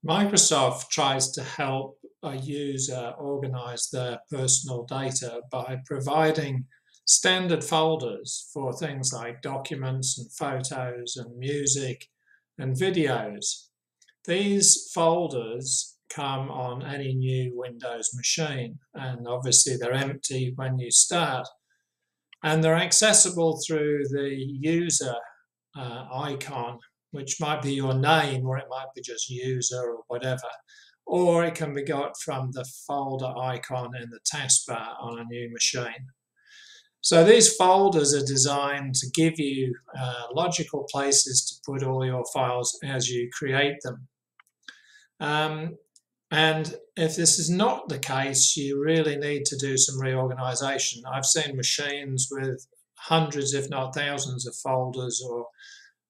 Microsoft tries to help a user organize their personal data by providing standard folders for things like documents and photos and music and videos. These folders come on any new Windows machine, and obviously they're empty when you start. And they're accessible through the user icon, which might be your name, or it might be just user or whatever. Or it can be got from the folder icon in the taskbar on a new machine. So these folders are designed to give you logical places to put all your files as you create them. And if this is not the case, you really need to do some reorganization. I've seen machines with hundreds, if not thousands, of folders or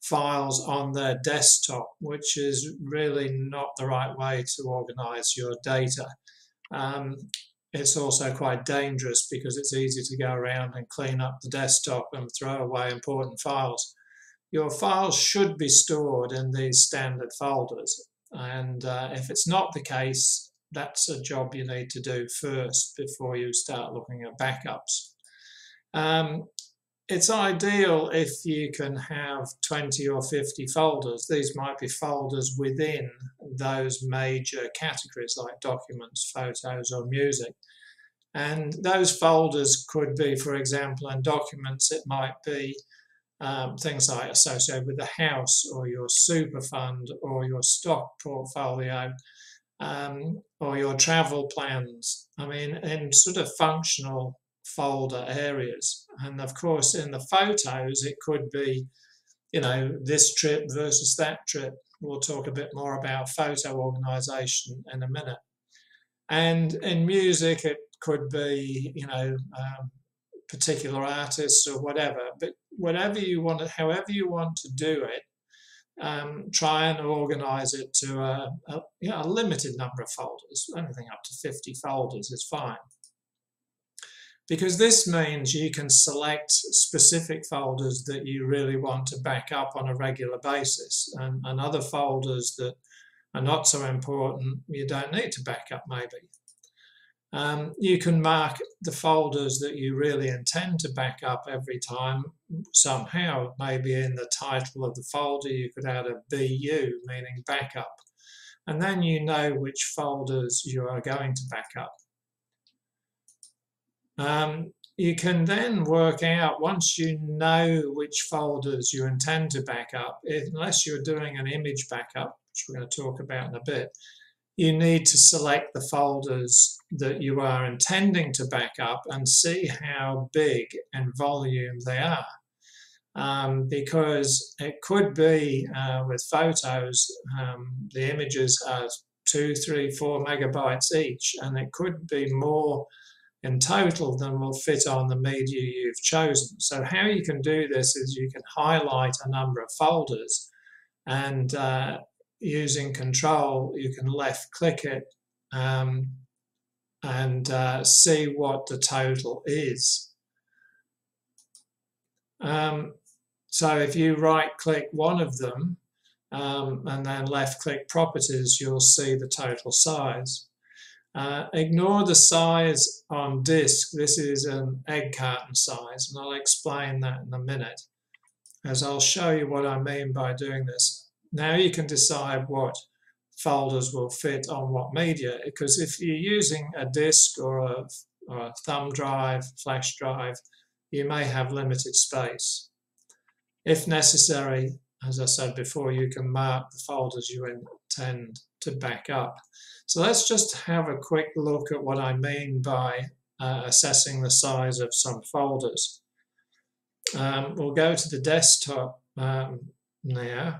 files on their desktop, which is really not the right way to organize your data. It's also quite dangerous because it's easy to go around and clean up the desktop and throw away important files. Your files should be stored in these standard folders, and if it's not the case, that's a job you need to do first before you start looking at backups. It's ideal if you can have 20 or 50 folders. These might be folders within those major categories like documents, photos, or music. And those folders could be, for example, in documents, it might be things like associated with the house or your super fund or your stock portfolio or your travel plans. I mean, in sort of functional folder areas. And of course, in the photos, it could be, you know, this trip versus that trip. We'll talk a bit more about photo organization in a minute. And in music, it could be, you know, particular artists or whatever. But whatever you want, however you want to do it, try and organize it to a limited number of folders. Anything up to 50 folders is fine. Because this means you can select specific folders that you really want to back up on a regular basis, and other folders that are not so important, you don't need to back up maybe. You can mark the folders that you really intend to back up every time somehow. Maybe in the title of the folder you could add a BU, meaning backup, and then you know which folders you are going to back up. You can then work out, once you know which folders you intend to back up, unless you're doing an image backup, which we're going to talk about in a bit, you need to select the folders that you are intending to back up and see how big in volume they are. Because it could be with photos, the images are 2, 3, 4 megabytes each, and it could be more in total than will fit on the media you've chosen. So how you can do this is you can highlight a number of folders, and using control you can left click it and see what the total is. So if you right click one of them and then left click properties, you'll see the total size. Ignore the size on disk. This is an egg carton size, and I'll explain that in a minute, as I'll show you what I mean by doing this. Now you can decide what folders will fit on what media, because if you're using a disk or a thumb drive, flash drive, you may have limited space. If necessary, as I said before, you can mark the folders you intend to back up. So let's just have a quick look at what I mean by assessing the size of some folders. We'll go to the desktop now,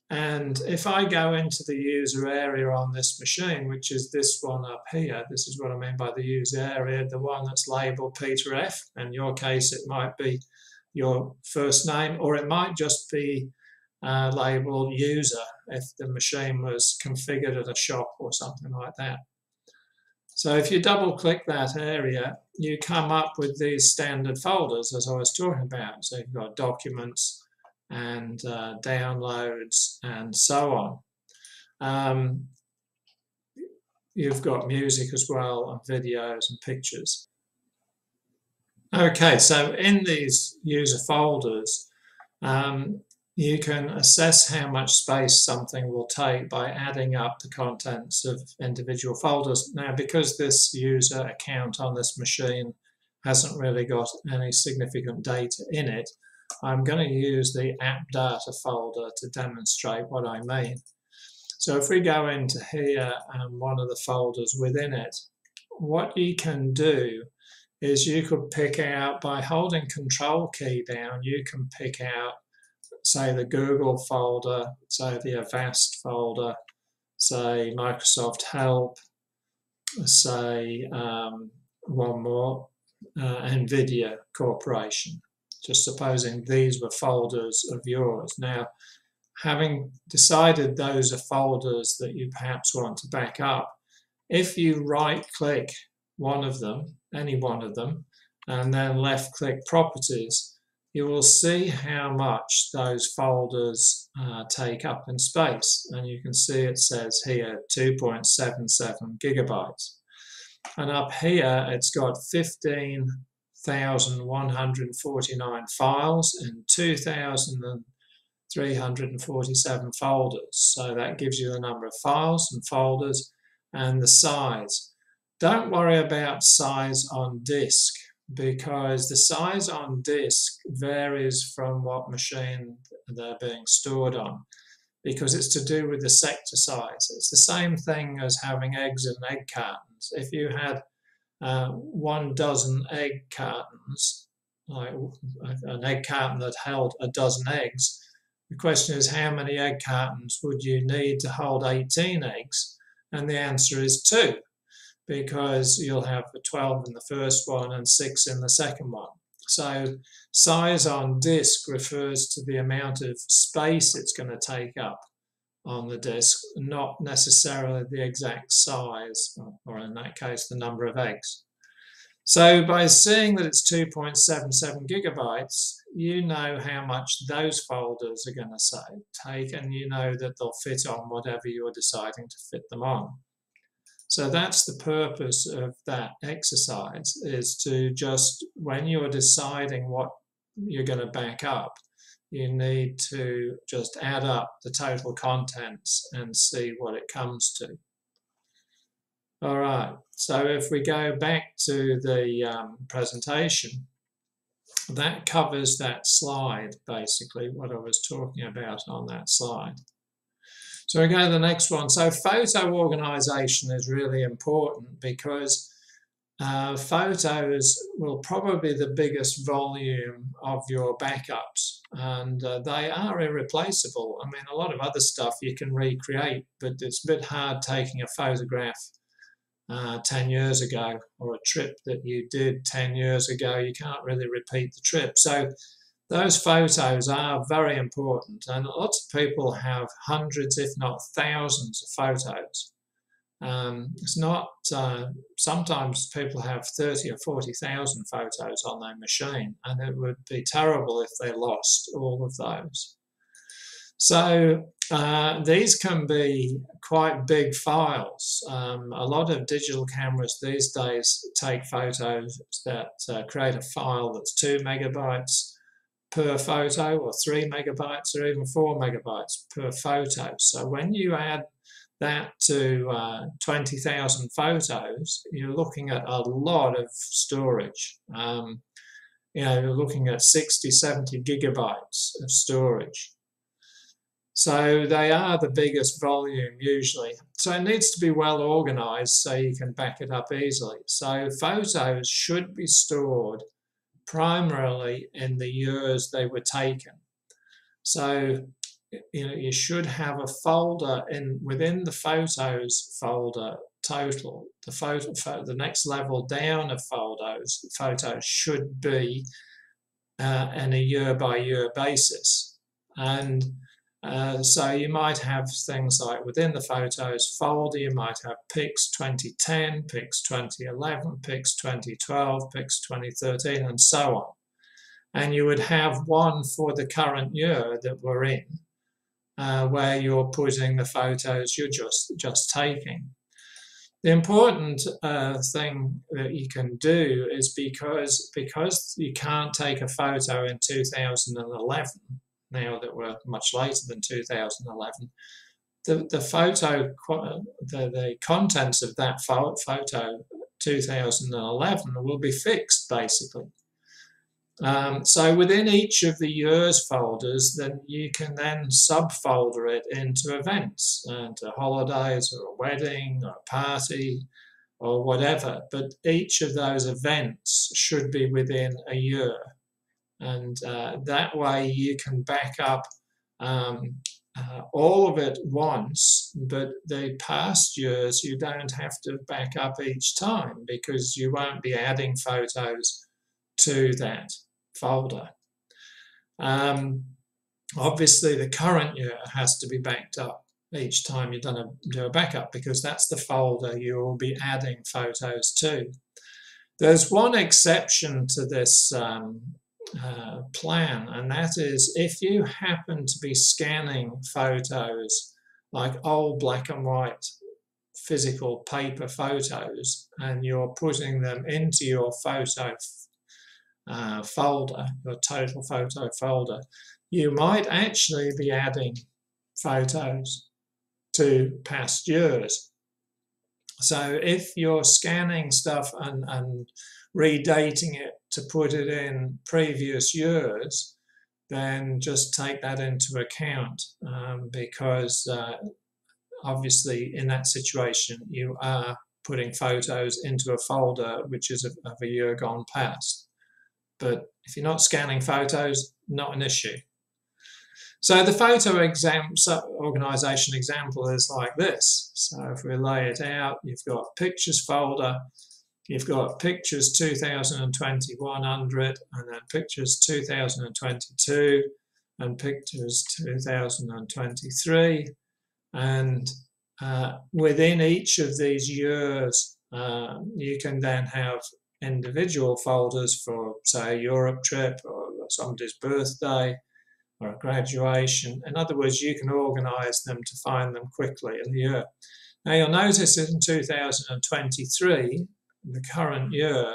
and if I go into the user area on this machine, which is this one up here, this is what I mean by the user area, the one that's labeled Peter F. In your case, it might be your first name, or it might just be labeled user if the machine was configured at a shop or something like that. So if you double click that area, you come up with these standard folders as I was talking about. So you've got documents and downloads and so on. You've got music as well, and videos and pictures. Okay, so in these user folders, you can assess how much space something will take by adding up the contents of individual folders. Now, because this user account on this machine hasn't really got any significant data in it, I'm going to use the app data folder to demonstrate what I mean. So if we go into here and one of the folders within it, what you can do is you could pick out, by holding Control key down, you can pick out, say, the Google folder, say the Avast folder, say Microsoft Help, say one more, NVIDIA Corporation, just supposing these were folders of yours. Now, having decided those are folders that you perhaps want to back up, if you right-click one of them, any one of them, and then left-click Properties, you will see how much those folders take up in space. And you can see it says here 2.77 gigabytes. And up here, it's got 15,149 files in 2,347 folders. So that gives you the number of files and folders and the size. Don't worry about size on disk, because the size on disk varies from what machine they're being stored on, because it's to do with the sector size. It's the same thing as having eggs in egg cartons. If you had 1 dozen egg cartons, like an egg carton that held a dozen eggs, the question is, how many egg cartons would you need to hold 18 eggs? And the answer is 2. Because you'll have 12 in the first one and 6 in the second one. So size on disk refers to the amount of space it's going to take up on the disk, not necessarily the exact size, or in that case, the number of eggs. So by seeing that it's 2.77 gigabytes, you know how much those folders are going to take, and you know that they'll fit on whatever you're deciding to fit them on. So that's the purpose of that exercise, is to just, when you're deciding what you're going to back up, you need to just add up the total contents and see what it comes to. All right, so if we go back to the presentation, that covers that slide, basically, what I was talking about on that slide. So we go to the next one. So photo organization is really important, because photos will probably be the biggest volume of your backups, and they are irreplaceable. I mean, a lot of other stuff you can recreate, but it's a bit hard taking a photograph 10 years ago, or a trip that you did 10 years ago. You can't really repeat the trip. So those photos are very important, and lots of people have hundreds, if not thousands, of photos. It's not, sometimes people have 30 or 40,000 photos on their machine, and it would be terrible if they lost all of those. So these can be quite big files. A lot of digital cameras these days take photos that create a file that's 2 megabytes per photo, or 3 megabytes, or even 4 megabytes per photo. So when you add that to 20,000 photos, you're looking at a lot of storage. You're looking at 60, 70 gigabytes of storage. So they are the biggest volume usually. So it needs to be well organized so you can back it up easily. So photos should be stored primarily in the years they were taken. So you should have a folder within the photos folder total. The next level down of photos should be in a year-by-year basis. And so you might have things like, within the photos folder, you might have pics 2010, pics 2011, pics 2012, pics 2013, and so on. And you would have one for the current year that we're in, where you're putting the photos you're just taking. The important thing that you can do is because you can't take a photo in 2011, now that we're much later than 2011, the contents of that photo 2011 will be fixed basically. So within each of the years folders, then you can then subfolder it into events, into holidays or a wedding or a party or whatever. But each of those events should be within a year. And that way you can back up all of it once, but the past years you don't have to back up each time because you won't be adding photos to that folder. Obviously the current year has to be backed up each time you do a backup because that's the folder you will be adding photos to. There's one exception to this plan, and that is if you happen to be scanning photos like old black and white physical paper photos and you're putting them into your photo folder, your total photo folder, you might actually be adding photos to past years. So if you're scanning stuff and redating it to put it in previous years, then just take that into account because obviously in that situation you are putting photos into a folder which is of a year gone past. But if you're not scanning photos, not an issue. So the photo organisation example is like this. So if we lay it out, you've got pictures folder, you've got pictures 2021 under it, and then pictures 2022, and pictures 2023. And within each of these years, you can then have individual folders for, say, a Europe trip or somebody's birthday or a graduation. In other words, you can organise them to find them quickly in the year. Now you'll notice that in 2023, the current year,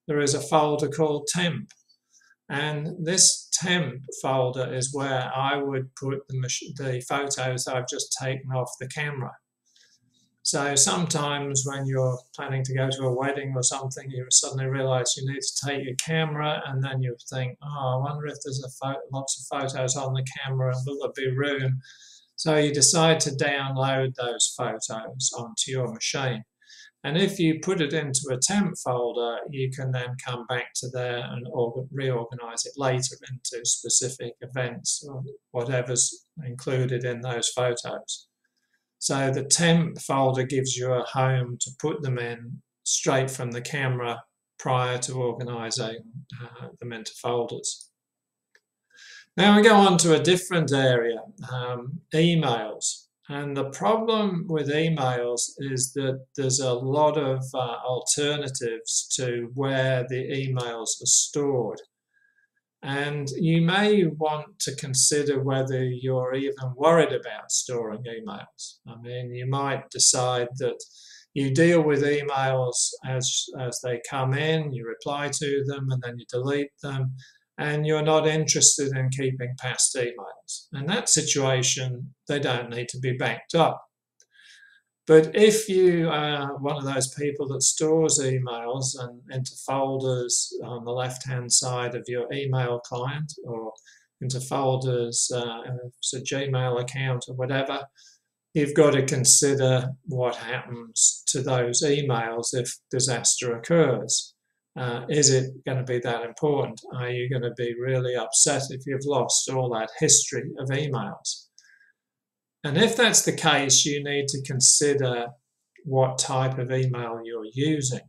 there is a folder called temp. And this temp folder is where I would put the photos I've just taken off the camera. So sometimes when you're planning to go to a wedding or something, you suddenly realise you need to take your camera, and then you think, oh, I wonder if there's lots of photos on the camera, and will there be room? So you decide to download those photos onto your machine. And if you put it into a temp folder, you can then come back to there and reorganise it later into specific events or whatever's included in those photos. So the temp folder gives you a home to put them in straight from the camera prior to organising them into folders. Now we go on to a different area, emails. And the problem with emails is that there's a lot of alternatives to where the emails are stored. And you may want to consider whether you're even worried about storing emails. I mean, you might decide that you deal with emails as they come in, you reply to them, and then you delete them, and you're not interested in keeping past emails. In that situation, they don't need to be backed up. But if you are one of those people that stores emails into folders on the left-hand side of your email client or into folders, if it's a Gmail account or whatever, you've got to consider what happens to those emails if disaster occurs. Is it going to be that important? Are you going to be really upset if you've lost all that history of emails? And if that's the case, you need to consider what type of email you're using.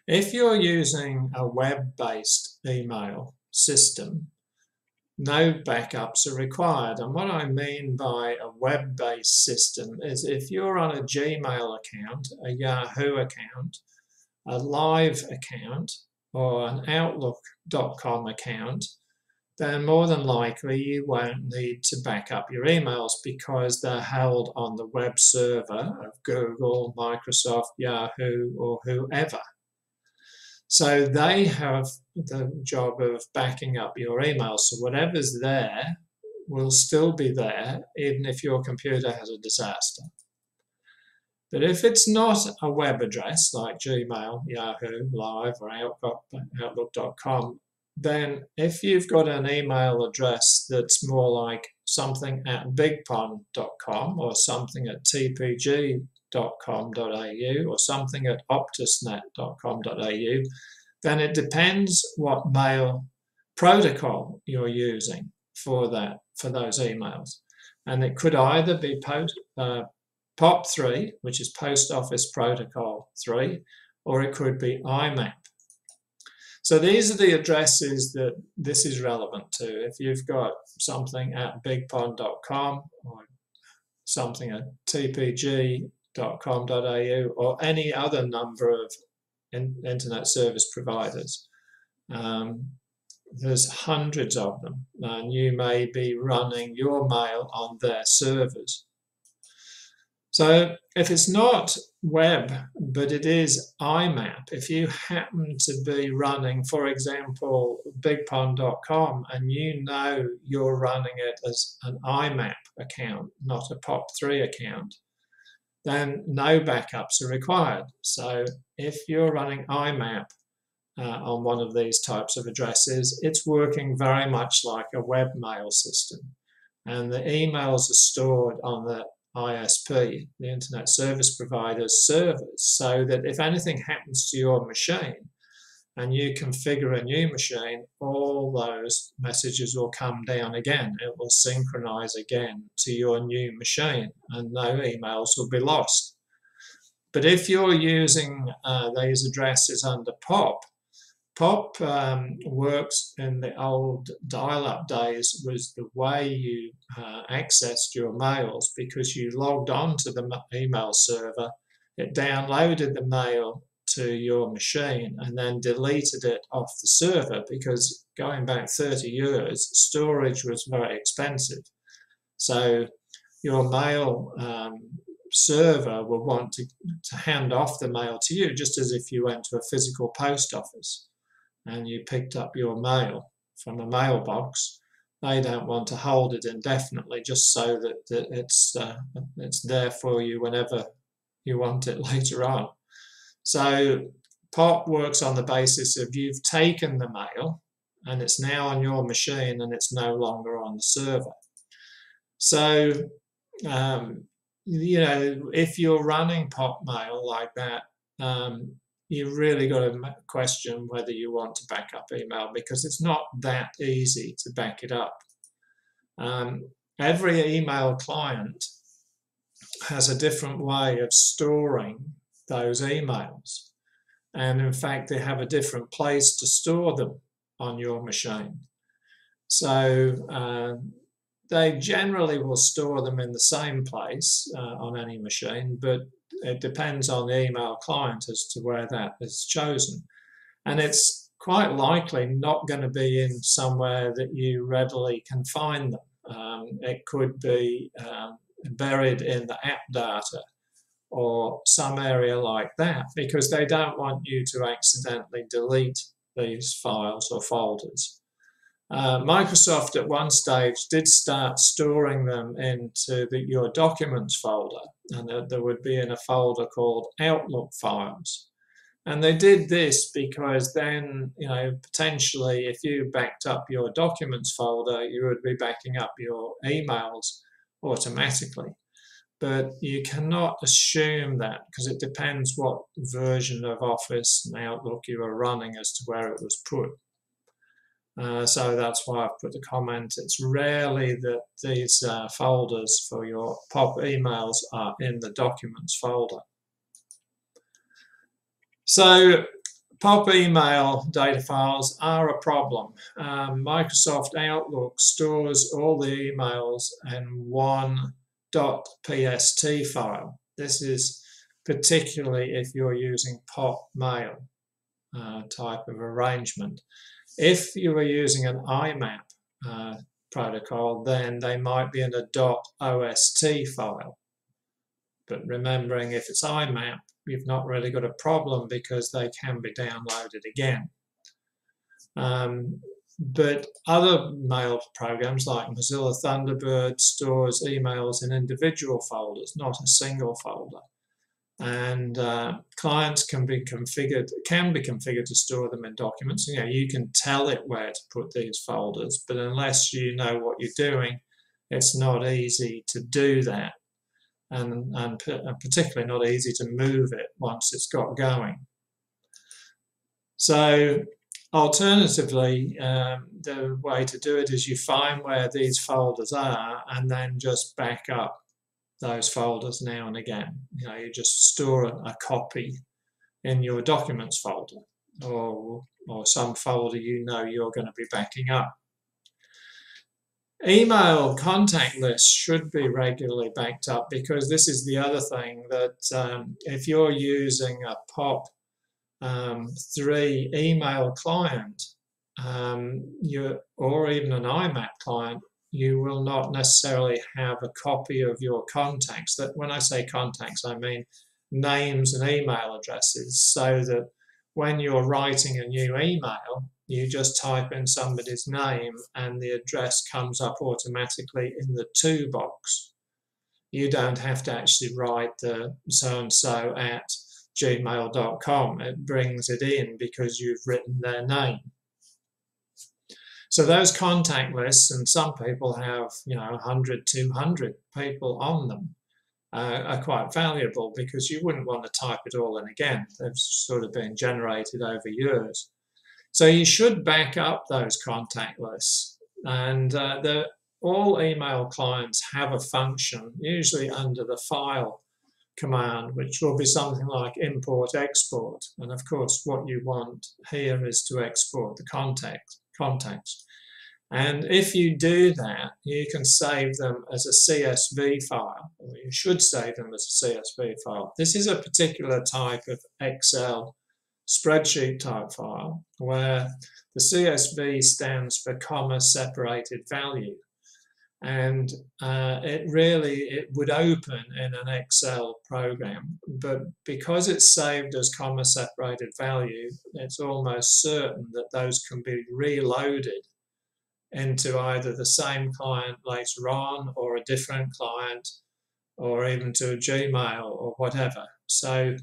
If you're using a web-based email system, no backups are required. And what I mean by a web-based system is if you're on a Gmail account, a Yahoo account, a Live account, or an Outlook.com account, then more than likely you won't need to back up your emails because they're held on the web server of Google, Microsoft, Yahoo, or whoever. So they have the job of backing up your emails. So whatever's there will still be there, even if your computer has a disaster. But if it's not a web address like Gmail, Yahoo, Live, or Outlook.com, then if you've got an email address that's more like something at bigpond.com or something at tpg.com.au or something at optusnet.com.au, then it depends what mail protocol you're using for those emails. And it could either be POP3, which is Post Office Protocol 3, or it could be IMAP. So these are the addresses that this is relevant to. If you've got something at bigpond.com or something at tpg.com.au or any other number of internet service providers, there's hundreds of them, and you may be running your mail on their servers. So if it's not web, but it is IMAP, if you happen to be running, for example, bigpond.com, and you know you're running it as an IMAP account, not a POP3 account, then no backups are required. So if you're running IMAP on one of these types of addresses, it's working very much like a webmail system. And the emails are stored on the ISP, the Internet Service Provider's servers, so that if anything happens to your machine and you configure a new machine, all those messages will come down again. It will synchronize again to your new machine and no emails will be lost. But if you're using these addresses under POP, POP works in the old dial-up days was the way you accessed your mails, because you logged on to the email server, it downloaded the mail to your machine and then deleted it off the server, because going back 30 years, storage was very expensive. So your mail server will want to hand off the mail to you, just as if you went to a physical post office and you picked up your mail from a mailbox. They don't want to hold it indefinitely, just so that it's there for you whenever you want it later on. So POP works on the basis of you've taken the mail and it's now on your machine and it's no longer on the server. So, you know, if you're running POP mail like that, you've really got to question whether you want to back up email, because it's not that easy to back it up. Every email client has a different way of storing those emails. And in fact, they have a different place to store them on your machine. So they generally will store them in the same place on any machine, but it depends on the email client as to where that is chosen. And it's quite likely not going to be in somewhere that you readily can find them. It could be buried in the app data or some area like that, because they don't want you to accidentally delete these files or folders. Microsoft at one stage did start storing them into your documents folder, and there would be in a folder called Outlook files. And they did this because then, you know, potentially if you backed up your documents folder, you would be backing up your emails automatically. But you cannot assume that, because it depends what version of Office and Outlook you are running as to where it was put. So that's why I've put the comment. It's rarely that these folders for your POP emails are in the documents folder. So POP email data files are a problem. Microsoft Outlook stores all the emails in one .pst file. This is particularly if you're using POP mail type of arrangement. If you are using an IMAP protocol, then they might be in a .ost file. But remembering if it's IMAP, you've not really got a problem because they can be downloaded again. But other mail programs like Mozilla Thunderbird stores emails in individual folders, not a single folder. And clients can be configured to store them in documents. You know, you can tell it where to put these folders, but unless you know what you're doing, it's not easy to do that, and particularly not easy to move it once it's got going. So alternatively, the way to do it is you find where these folders are and then just back up those folders now and again. You know, you just store a copy in your documents folder, or some folder you know you're going to be backing up. Email contact lists should be regularly backed up, because this is the other thing that if you're using a POP3 email client, or even an IMAP client, you will not necessarily have a copy of your contacts. That when I say contacts, I mean names and email addresses, so that when you're writing a new email, you just type in somebody's name and the address comes up automatically in the to box. You don't have to actually write the so-and-so at gmail.com. It brings it in because you've written their name. So those contact lists, and some people have, 100, 200 people on them, are quite valuable, because you wouldn't want to type it all in again. They've sort of been generated over years. So you should back up those contact lists. And all email clients have a function, usually under the file command, which will be something like import export. And of course, what you want here is to export the contacts. And if you do that, you can save them as a CSV file, or you should save them as a CSV file. This is a particular type of Excel spreadsheet type file, where the CSV stands for comma separated value. And it would open in an Excel program, but because it's saved as comma separated value, it's almost certain that those can be reloaded into either the same client later on, or a different client, or even to a Gmail or whatever. So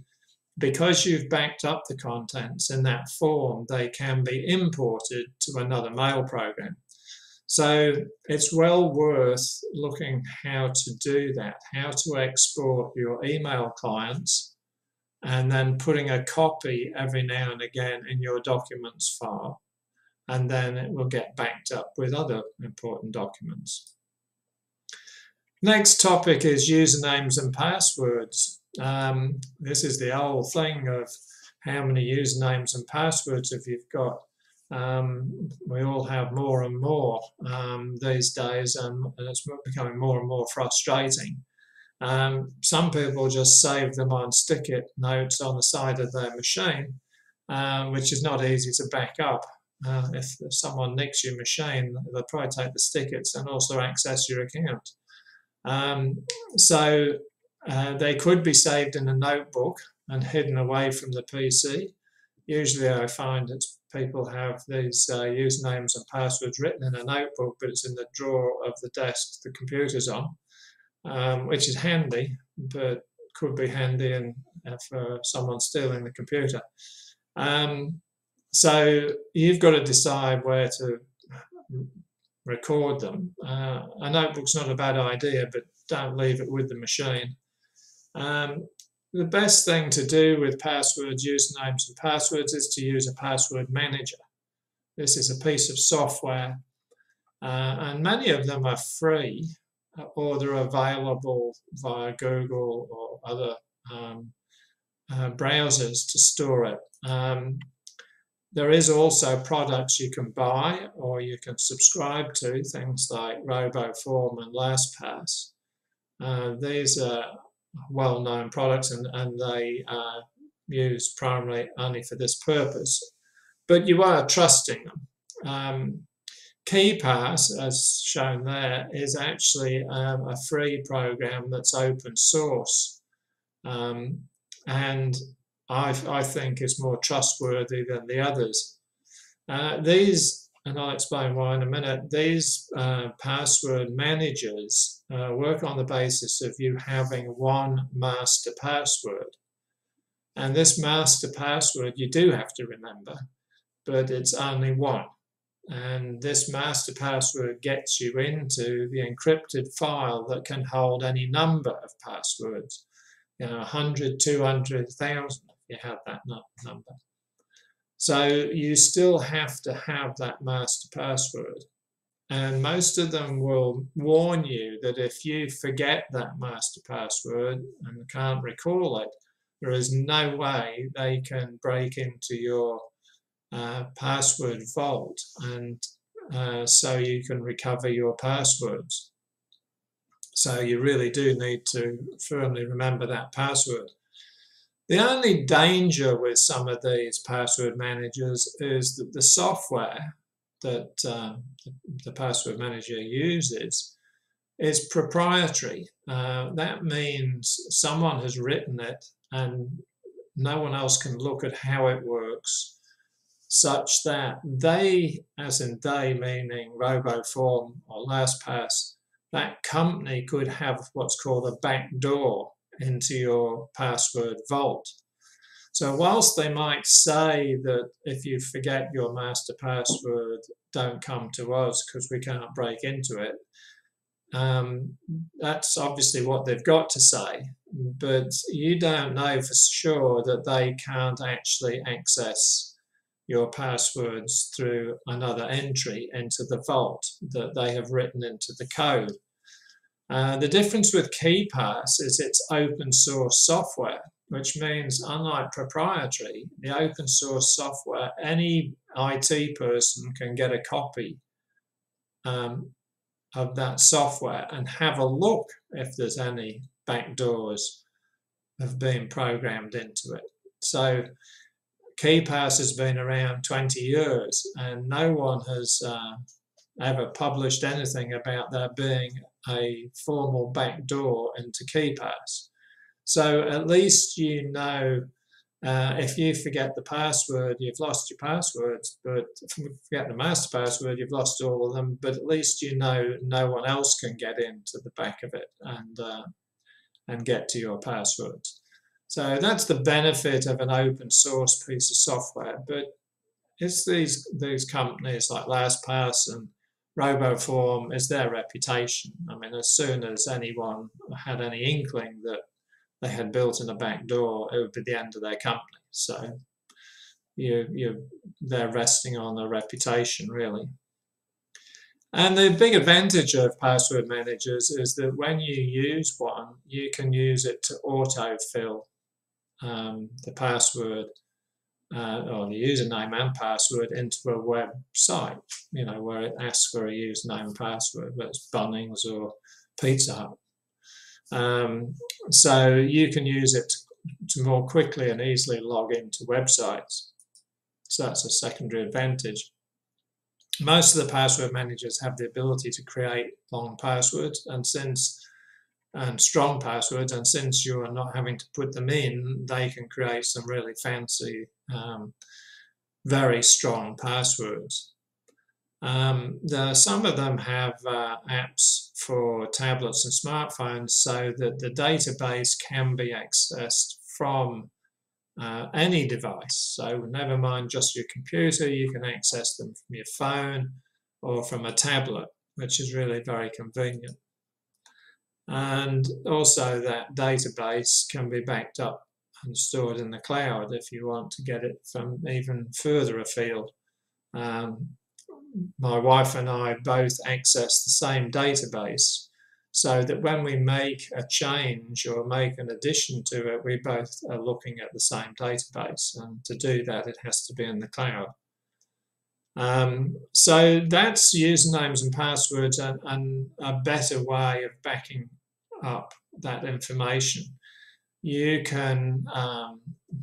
because you've backed up the contents in that form, they can be imported to another mail program. So it's well worth looking how to do that, how to export your email clients, and then putting a copy every now and again in your documents file, and then it will get backed up with other important documents. Next topic is usernames and passwords. This is the old thing of how many usernames and passwords have you got. We all have more and more these days, and it's becoming more and more frustrating. Some people just save them on stick-it notes on the side of their machine, which is not easy to back up. If someone nicks your machine, they'll probably take the stick-its and also access your account. So they could be saved in a notebook and hidden away from the PC. Usually I find it's people have these usernames and passwords written in a notebook, but it's in the drawer of the desk the computer's on, which is handy, but could be handy for someone stealing the computer. So you've got to decide where to record them. A notebook's not a bad idea, but don't leave it with the machine. The best thing to do with passwords, usernames and passwords, is to use a password manager. This is a piece of software, and many of them are free, or they're available via Google or other browsers to store it. There is also products you can buy or you can subscribe to, things like RoboForm and LastPass. These are well-known products, and they are used primarily only for this purpose. But you are trusting them. KeePass, as shown there, is actually a free program that's open source, and I think is more trustworthy than the others. These, and I'll explain why in a minute, these password managers work on the basis of you having one master password. And this master password you do have to remember, but it's only one. And this master password gets you into the encrypted file that can hold any number of passwords, 100, 200, 1,000 if you have that number. So you still have to have that master password. And most of them will warn you that if you forget that master password and can't recall it, there is no way they can break into your password vault, and so you can recover your passwords. So you really do need to firmly remember that password. The only danger with some of these password managers is that the software that the password manager uses is proprietary. That means someone has written it and no one else can look at how it works, such that they, as in they meaning RoboForm or LastPass, that company could have what's called a backdoor into your password vault. So whilst they might say that if you forget your master password, don't come to us because we can't break into it, that's obviously what they've got to say, but you don't know for sure that they can't actually access your passwords through another entry into the vault that they have written into the code. The difference with KeePass is it's open source software, which means unlike proprietary, the open source software, any IT person can get a copy of that software and have a look if there's any backdoors have been programmed into it. So KeePass has been around 20 years and no one has ever published anything about there being a formal backdoor into KeePass. So at least you know if you forget the password, you've lost your passwords, but if you forget the master password, you've lost all of them, but at least you know no one else can get into the back of it and get to your passwords. So that's the benefit of an open source piece of software, but it's these companies like LastPass and RoboForm is their reputation. I mean, as soon as anyone had any inkling that they had built in a back door, it would be the end of their company. So they're resting on their reputation, really. And the big advantage of password managers is that when you use one, you can use it to autofill the password or the username and password into a website, where it asks for a username and password, whether it's Bunnings or Pizza Hut. So you can use it to more quickly and easily log into websites. So that's a secondary advantage. Most of the password managers have the ability to create long passwords and strong passwords, and since you are not having to put them in, they can create some really fancy, very strong passwords. Some of them have apps for tablets and smartphones so that the database can be accessed from any device. So never mind just your computer, you can access them from your phone or from a tablet, which is really very convenient. And also that database can be backed up and stored in the cloud if you want to get it from even further afield. My wife and I both access the same database so that when we make a change or make an addition to it, we both are looking at the same database, and to do that it has to be in the cloud. So that's usernames and passwords and a better way of backing up that information. You can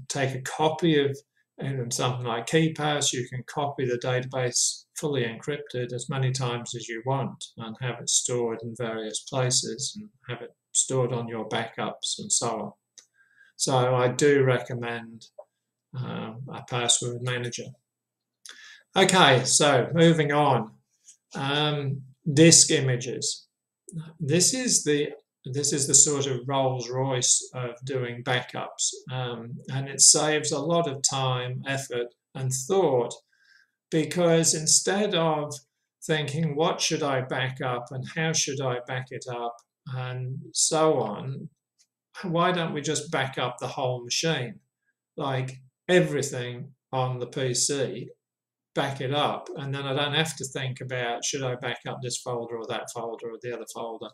take a copy of in something like KeePass, you can copy the database fully encrypted as many times as you want and have it stored in various places and have it stored on your backups and so on. So I do recommend a password manager. Okay, so moving on. Disk images. This is the sort of Rolls-Royce of doing backups, and it saves a lot of time, effort, and thought, because instead of thinking what should I back up and how should I back it up and so on, why don't we just back up the whole machine, like everything on the PC, back it up, and then I don't have to think about should I back up this folder or that folder or the other folder,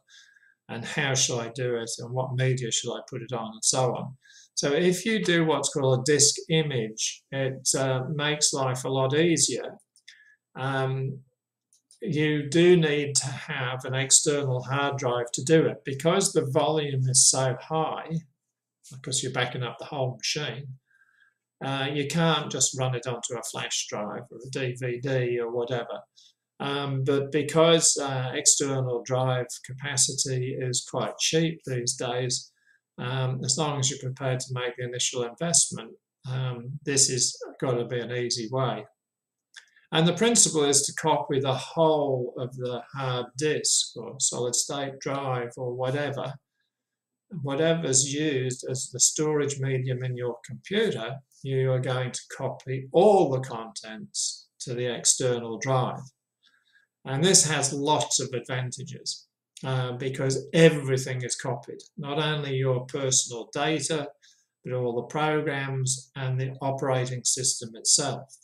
and how shall I do it, and what media should I put it on, and so on. So if you do what's called a disk image, it makes life a lot easier. You do need to have an external hard drive to do it, because the volume is so high, because you're backing up the whole machine. You can't just run it onto a flash drive or a DVD or whatever. But because external drive capacity is quite cheap these days, as long as you're prepared to make the initial investment, this has got to be an easy way. And the principle is to copy the whole of the hard disk or solid state drive or whatever's used as the storage medium in your computer. You are going to copy all the contents to the external drive. And this has lots of advantages because everything is copied, not only your personal data, but all the programs and the operating system itself.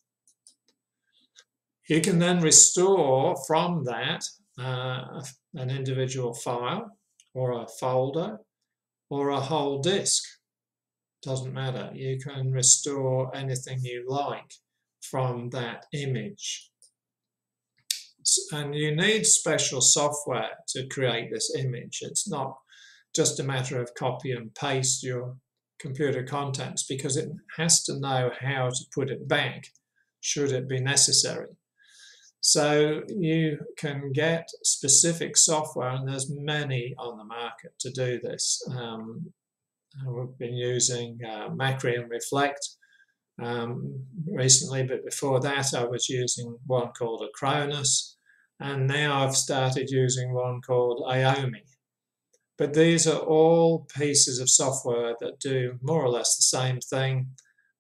You can then restore from that an individual file or a folder or a whole disk. Doesn't matter. You can restore anything you like from that image. And you need special software to create this image. It's not just a matter of copy and paste your computer contents, because it has to know how to put it back should it be necessary. So you can get specific software, and there's many on the market to do this. We've been using Macri and Reflect recently, but before that I was using one called Acronis, and now I've started using one called Aomi. But these are all pieces of software that do more or less the same thing.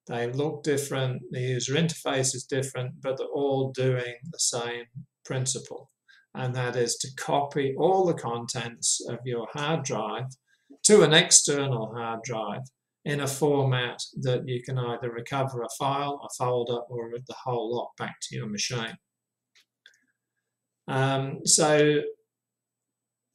They look different, the user interface is different, but they're all doing the same principle, and that is to copy all the contents of your hard drive to an external hard drive in a format that you can either recover a file, a folder, or the whole lot back to your machine. So,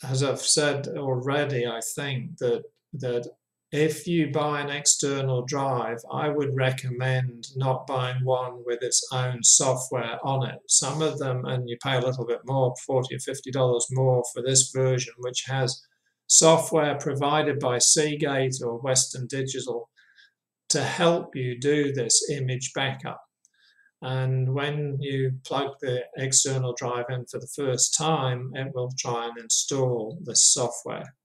as I've said already, I think that if you buy an external drive, I would recommend not buying one with its own software on it. Some of them, and you pay a little bit more, $40 or $50 more for this version, which has software provided by Seagate or Western Digital to help you do this image backup. And when you plug the external drive in for the first time, it will try and install this software.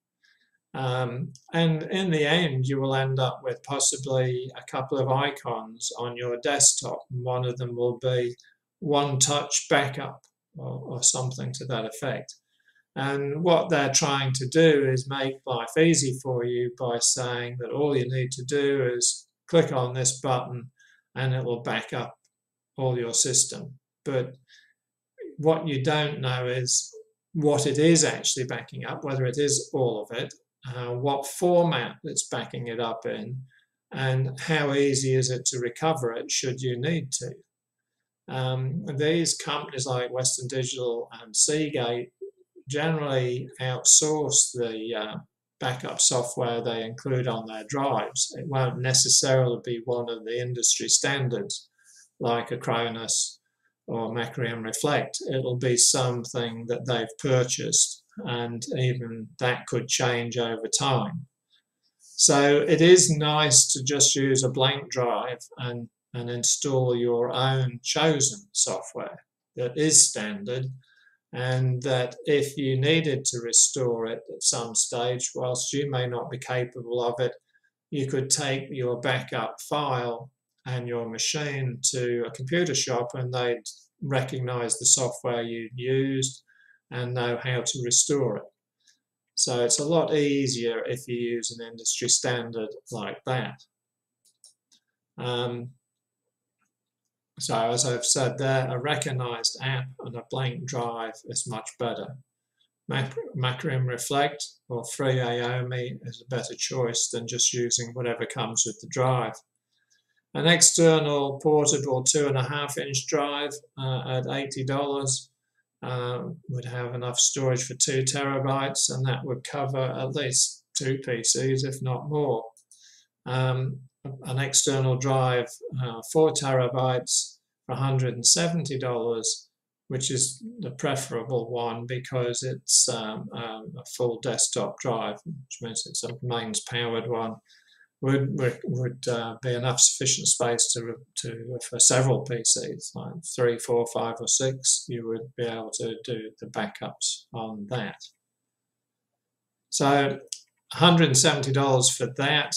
And in the end, you will end up with possibly a couple of icons on your desktop. One of them will be one-touch backup or something to that effect. And what they're trying to do is make life easy for you by saying that all you need to do is click on this button and it will back up all your system. But what you don't know is what it is actually backing up, whether it is all of it, what format it's backing it up in, and how easy is it to recover it should you need to. These companies like Western Digital and Seagate generally outsource the backup software they include on their drives. It won't necessarily be one of the industry standards like Acronis or Macri and Reflect. It'll be something that they've purchased, and even that could change over time. So it is nice to just use a blank drive and and install your own chosen software that is standard, and that if you needed to restore it at some stage, whilst you may not be capable of it, you could take your backup file and your machine to a computer shop and they'd recognize the software you'd used and know how to restore it. So it's a lot easier if you use an industry standard like that. So as I've said there, a recognized app and a blank drive is much better. Macrium Reflect or Free AOMI is a better choice than just using whatever comes with the drive. An external portable 2.5-inch drive at $80 would have enough storage for 2 terabytes, and that would cover at least 2 PCs, if not more. An external drive, 4 terabytes for $170, which is the preferable one because it's a full desktop drive, which means it's a mains powered one, would be enough sufficient space for several PCs, like 3, 4, 5, or 6. You would be able to do the backups on that. So $170 for that,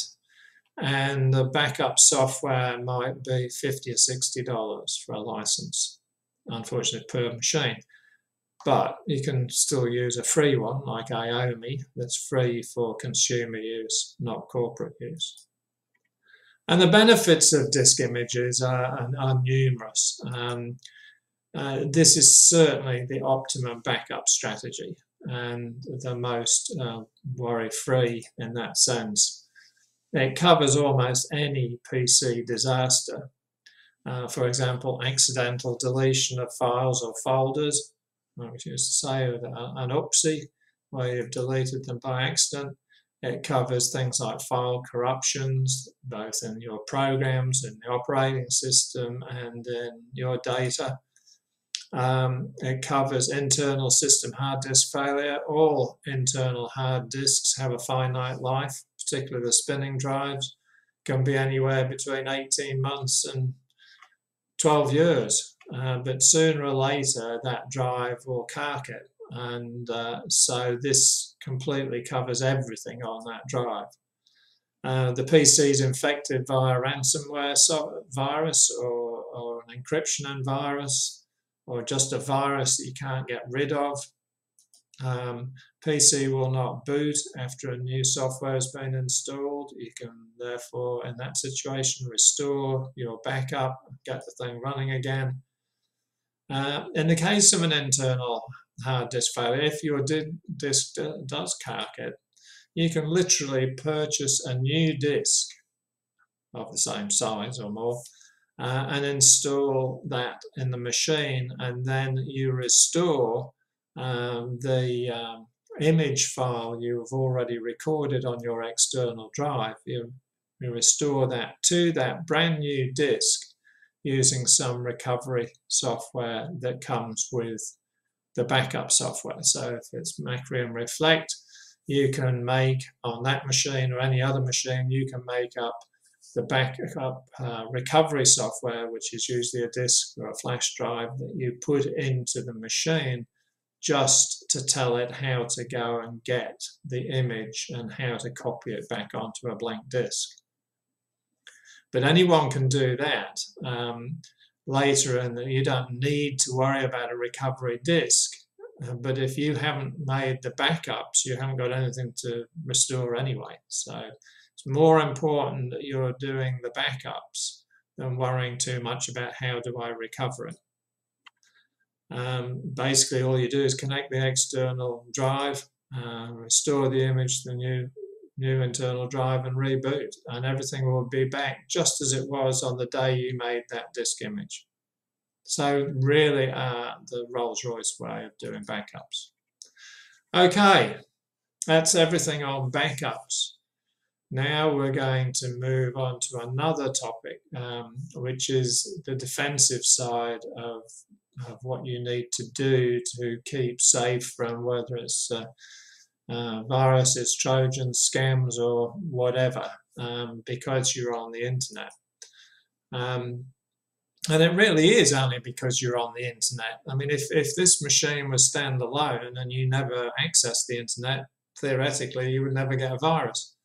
and the backup software might be $50 or $60 for a license, unfortunately per machine. But you can still use a free one like AOMI that's free for consumer use, not corporate use. And the benefits of disk images are numerous. This is certainly the optimum backup strategy and the most worry-free in that sense. It covers almost any PC disaster. For example, accidental deletion of files or folders, which is to say an oopsie, where you've deleted them by accident. It covers things like file corruptions, both in your programs, in the operating system, and in your data. It covers internal system hard disk failure. All internal hard disks have a finite life, particularly the spinning drives, can be anywhere between 18 months and 12 years. But sooner or later that drive will cark it, and so this completely covers everything on that drive. The PC is infected via ransomware virus or an encryption virus, or just a virus that you can't get rid of. PC will not boot after a new software has been installed. You can therefore, in that situation, restore your backup, get the thing running again. In the case of an internal hard disk failure, if your disk does cark it, you can literally purchase a new disk of the same size or more and install that in the machine, and then you restore the image file you've already recorded on your external drive. You restore that to that brand new disk using some recovery software that comes with the backup software. So if it's Macrium Reflect, you can make on that machine or any other machine, you can make up the backup recovery software, which is usually a disk or a flash drive that you put into the machine just to tell it how to go and get the image and how to copy it back onto a blank disk. But anyone can do that later, and you don't need to worry about a recovery disk. But if you haven't made the backups, you haven't got anything to restore anyway. So it's more important that you're doing the backups than worrying too much about how do I recover it. Basically, all you do is connect the external drive, restore the image to the new internal drive, and reboot, and everything will be back just as it was on the day you made that disk image. So really the Rolls-Royce way of doing backups. Okay, that's everything on backups. Now we're going to move on to another topic, which is the defensive side of what you need to do to keep safe from whether it's viruses, trojans, scams, or whatever, because you're on the internet. And it really is only because you're on the internet. I mean, if this machine was standalone and you never accessed the internet, theoretically you would never get a virus,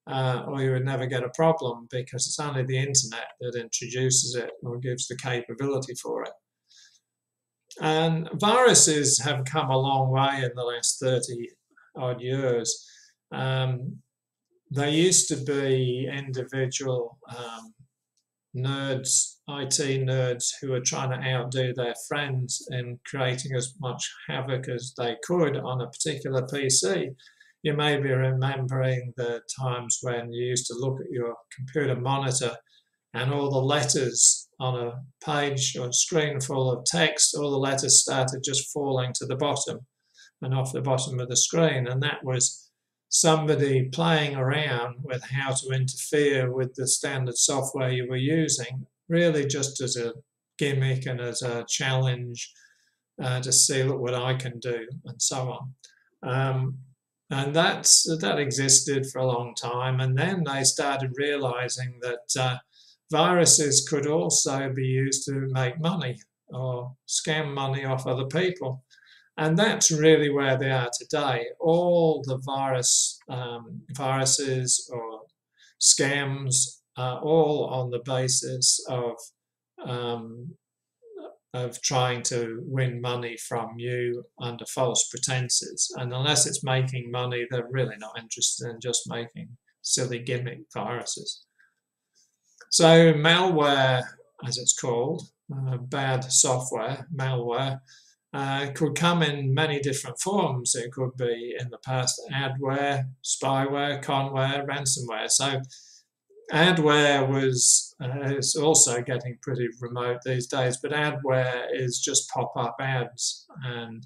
or you would never get a problem, because it's only the internet that introduces it or gives the capability for it. And viruses have come a long way in the last 30 odd years. There used to be individual nerds, IT nerds, who were trying to outdo their friends in creating as much havoc as they could on a particular PC. You may be remembering the times when you used to look at your computer monitor and all the letters on a page or a screen full of text, all the letters started just falling to the bottom and off the bottom of the screen. And that was somebody playing around with how to interfere with the standard software you were using, really just as a gimmick and as a challenge to see, look what I can do, and so on. And that existed for a long time. And then they started realizing that viruses could also be used to make money or scam money off other people. And that's really where they are today. All the viruses or scams are all on the basis of trying to win money from you under false pretenses. And unless it's making money, they're really not interested in just making silly gimmick viruses. So malware, as it's called, bad software, malware, could come in many different forms. It could be, in the past, adware, spyware, conware, ransomware. So adware is also getting pretty remote these days, but adware is just pop-up ads. And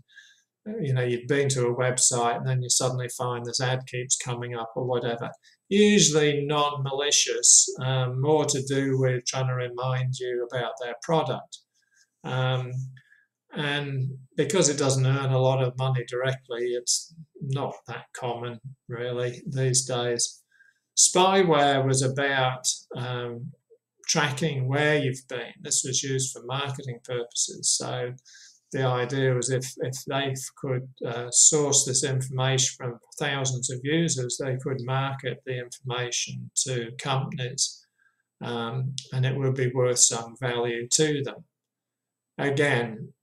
you've been to a website and then you suddenly find this ad keeps coming up or whatever. Usually non-malicious, more to do with trying to remind you about their product. And because it doesn't earn a lot of money directly, it's not that common, really, these days. Spyware was about tracking where you've been. This was used for marketing purposes. So the idea was if they could source this information from thousands of users, they could market the information to companies, and it would be worth some value to them. Again,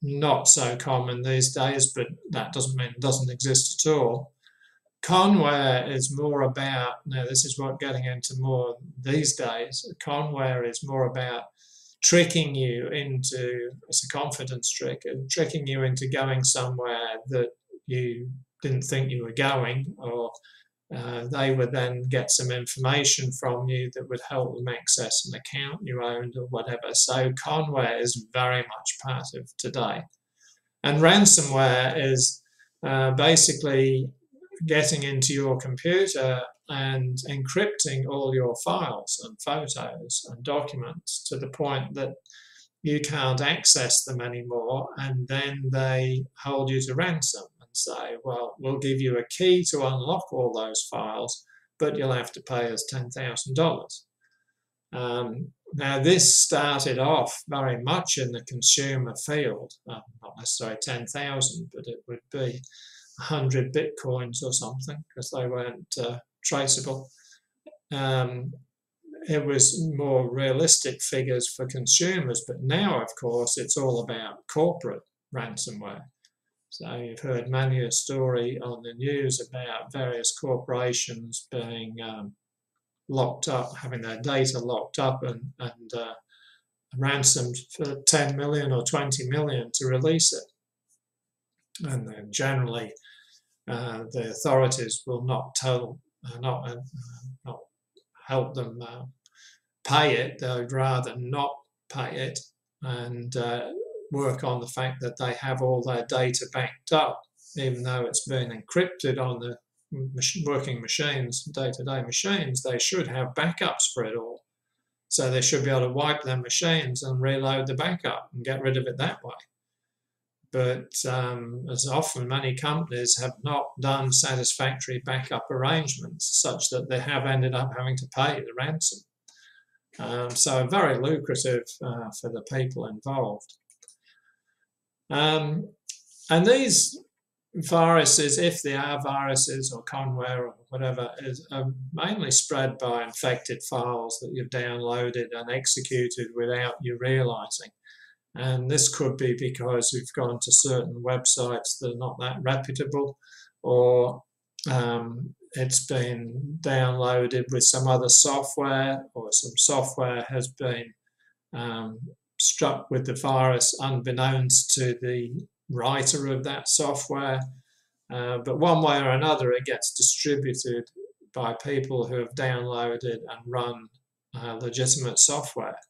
not so common these days, but that doesn't mean it doesn't exist at all. Conware is more about, now this is what getting into more these days, conware is more about tricking you into, it's a confidence trick, tricking you into going somewhere that you didn't think you were going, or they would then get some information from you that would help them access an account you owned or whatever. So conware is very much part of today. And ransomware is basically getting into your computer and encrypting all your files and photos and documents to the point that you can't access them anymore, and then they hold you to ransom and say, well, we'll give you a key to unlock all those files, but you'll have to pay us $10,000. Now, this started off very much in the consumer field, not necessarily 10,000, but it would be 100 bitcoins or something, because they weren't traceable. It was more realistic figures for consumers, but now, of course, it's all about corporate ransomware. So you've heard many a story on the news about various corporations being locked up, having their data locked up and ransomed for 10 million or 20 million to release it. And then generally, the authorities will not help them pay it. They'd rather not pay it and work on the fact that they have all their data backed up, even though it's been encrypted on the working machines, day-to-day machines. They should have backups for it all. So they should be able to wipe their machines and reload the backup and get rid of it that way. But as often, many companies have not done satisfactory backup arrangements such that they have ended up having to pay the ransom. So very lucrative for the people involved. And these viruses, if they are viruses or conware or whatever, are mainly spread by infected files that you've downloaded and executed without you realizing. And this could be because you've gone to certain websites that are not that reputable, or it's been downloaded with some other software, or some software has been struck with the virus unbeknownst to the writer of that software. But one way or another, it gets distributed by people who have downloaded and run legitimate software.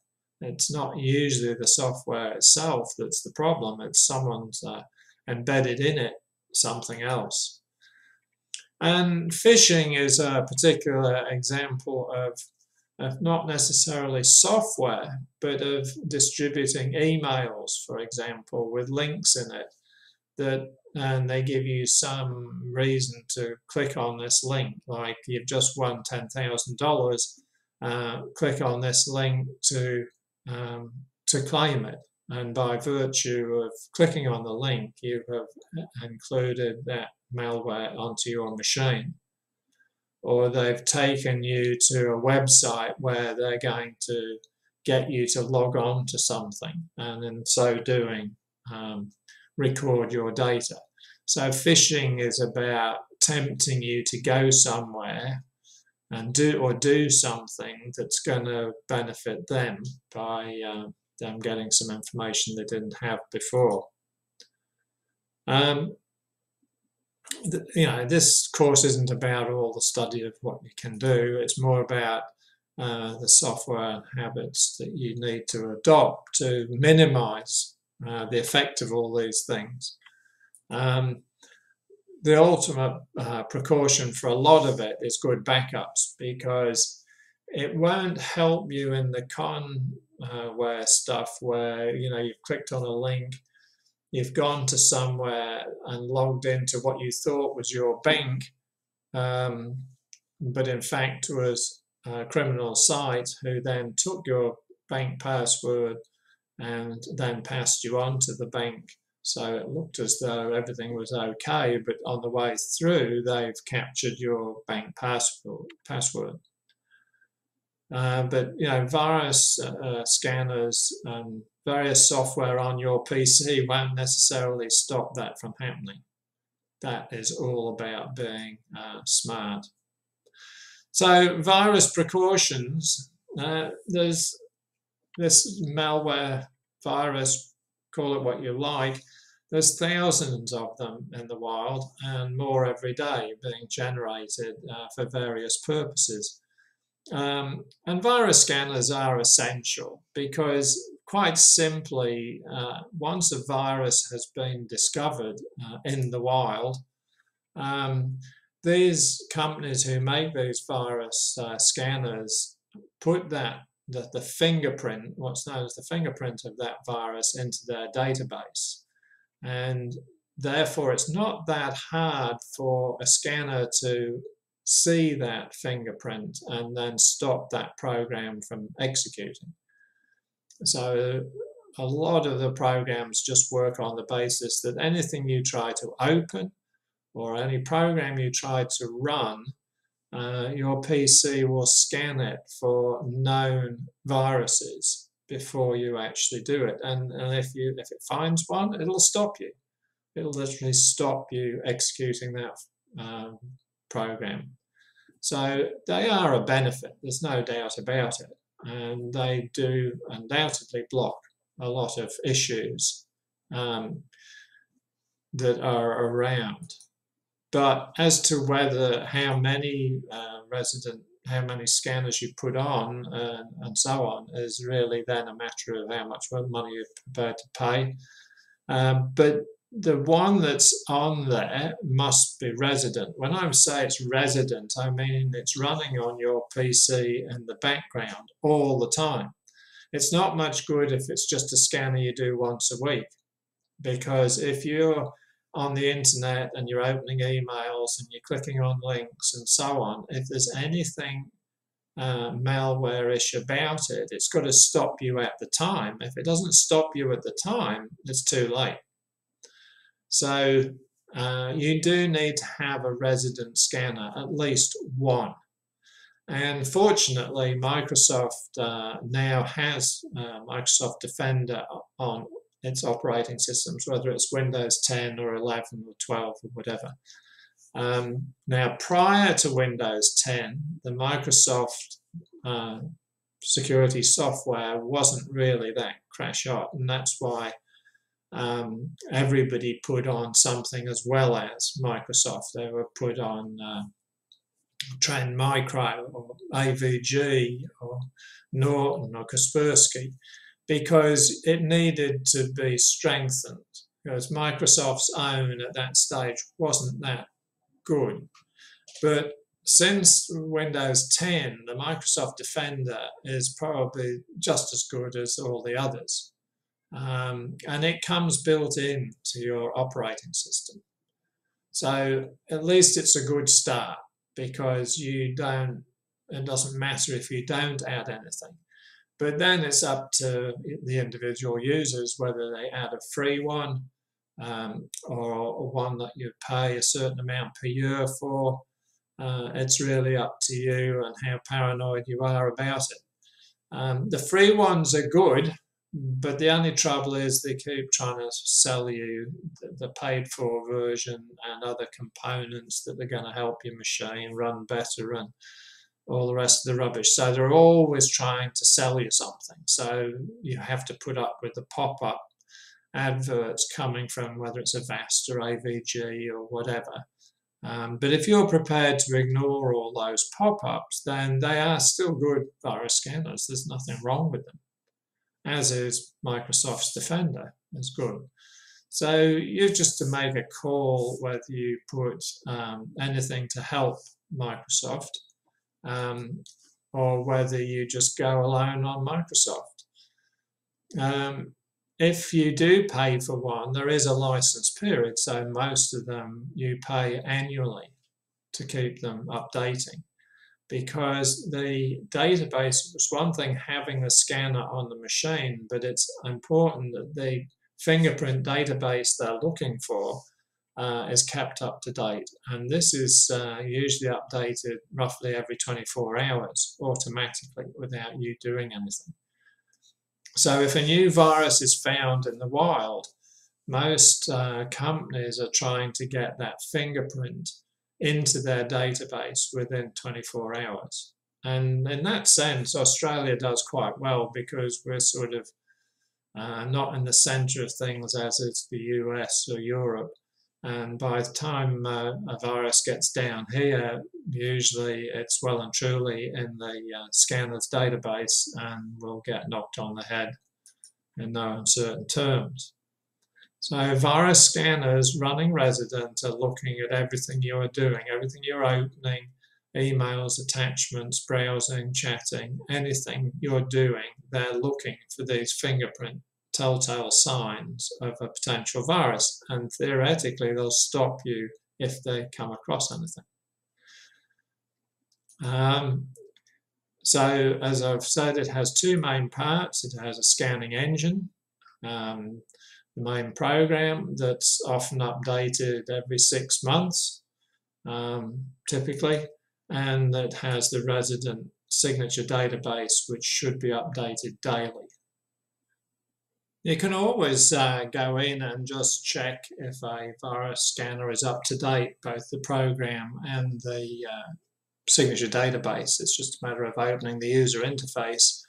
It's not usually the software itself that's the problem, it's someone's embedded in it something else. And phishing is a particular example of not necessarily software, but of distributing emails, for example, with links in it, and they give you some reason to click on this link, like you've just won $10,000, click on this link to claim it. And by virtue of clicking on the link, you have included that malware onto your machine. Or they've taken you to a website where they're going to get you to log on to something, and in so doing, record your data. So phishing is about tempting you to go somewhere and do something that's going to benefit them by them getting some information they didn't have before. This course isn't about all the study of what you can do. It's more about the software and habits that you need to adopt to minimize the effect of all these things. The ultimate precaution for a lot of it is good backups, because it won't help you in the conware stuff where you've clicked on a link, you've gone to somewhere and logged into what you thought was your bank, but in fact was a criminal site who then took your bank password and then passed you on to the bank. So it looked as though everything was okay, but on the way through, they've captured your bank password. But virus scanners and various software on your PC won't necessarily stop that from happening. That is all about being smart. So virus precautions, there's this malware virus, call it what you like, there's thousands of them in the wild and more every day being generated for various purposes. And virus scanners are essential because, quite simply, once a virus has been discovered in the wild, these companies who make these virus scanners put the fingerprint, what's known as the fingerprint of that virus, into their database. And therefore, it's not that hard for a scanner to see that fingerprint and then stop that program from executing. So a lot of the programs just work on the basis that anything you try to open or any program you try to run, your PC will scan it for known viruses before you actually do it. And if it finds one, it'll stop you. It'll literally stop you executing that program. So they are a benefit, there's no doubt about it. And they do undoubtedly block a lot of issues that are around. But as to how many scanners you put on and so on is really then a matter of how much money you're prepared to pay. But the one that's on there must be resident. When I say it's resident, I mean it's running on your PC in the background all the time. It's not much good if it's just a scanner you do once a week, because if you're on the internet and you're opening emails and you're clicking on links and so on, if there's anything malware-ish about it. It's got to stop you at the time. If it doesn't stop you at the time, it's too late. So you do need to have a resident scanner, at least one. And fortunately, Microsoft now has Microsoft Defender on its operating systems, whether it's Windows 10 or 11 or 12 or whatever. Now, prior to Windows 10, the Microsoft security software wasn't really that crash hot, and that's why everybody put on something as well as Microsoft. They were put on Trend Micro or AVG or Norton or Kaspersky, because it needed to be strengthened, because Microsoft's own at that stage wasn't that good. But since Windows 10, the Microsoft Defender is probably just as good as all the others. And it comes built in to your operating system. So at least it's a good start, because it doesn't matter if you don't add anything. But then it's up to the individual users whether they add a free one or one that you pay a certain amount per year for. It's really up to you and how paranoid you are about it. The free ones are good, but the only trouble is they keep trying to sell you the paid-for version and other components that are going to help your machine run better and all the rest of the rubbish. So they're always trying to sell you something. So you have to put up with the pop-up adverts coming from whether it's Avast or AVG or whatever. But if you're prepared to ignore all those pop-ups, then they are still good virus scanners. There's nothing wrong with them, as is Microsoft's Defender is good. So you've just to make a call whether you put anything to help Microsoft or whether you just go alone on Microsoft. If you do pay for one, there is a license period, so most of them you pay annually to keep them updating, because the database was one thing having the scanner on the machine, but it's important that the fingerprint database they're looking for is kept up to date. And this is usually updated roughly every 24 hours automatically without you doing anything. So if a new virus is found in the wild, most companies are trying to get that fingerprint into their database within 24 hours. And in that sense, Australia does quite well, because we're sort of not in the centre of things as is the US or Europe. And by the time a virus gets down here, usually it's well and truly in the scanner's database and will get knocked on the head in no uncertain terms. So virus scanners running resident are looking at everything you're doing, everything you're opening, emails, attachments, browsing, chatting, anything you're doing. They're looking for these fingerprint telltale signs of a potential virus, and theoretically they'll stop you if they come across anything. So as I've said, it has two main parts. It has a scanning engine, the main program that's often updated every 6 months, typically, and it has the resident signature database, which should be updated daily. You can always go in and just check if a virus scanner is up to date, both the program and the signature database. It's just a matter of opening the user interface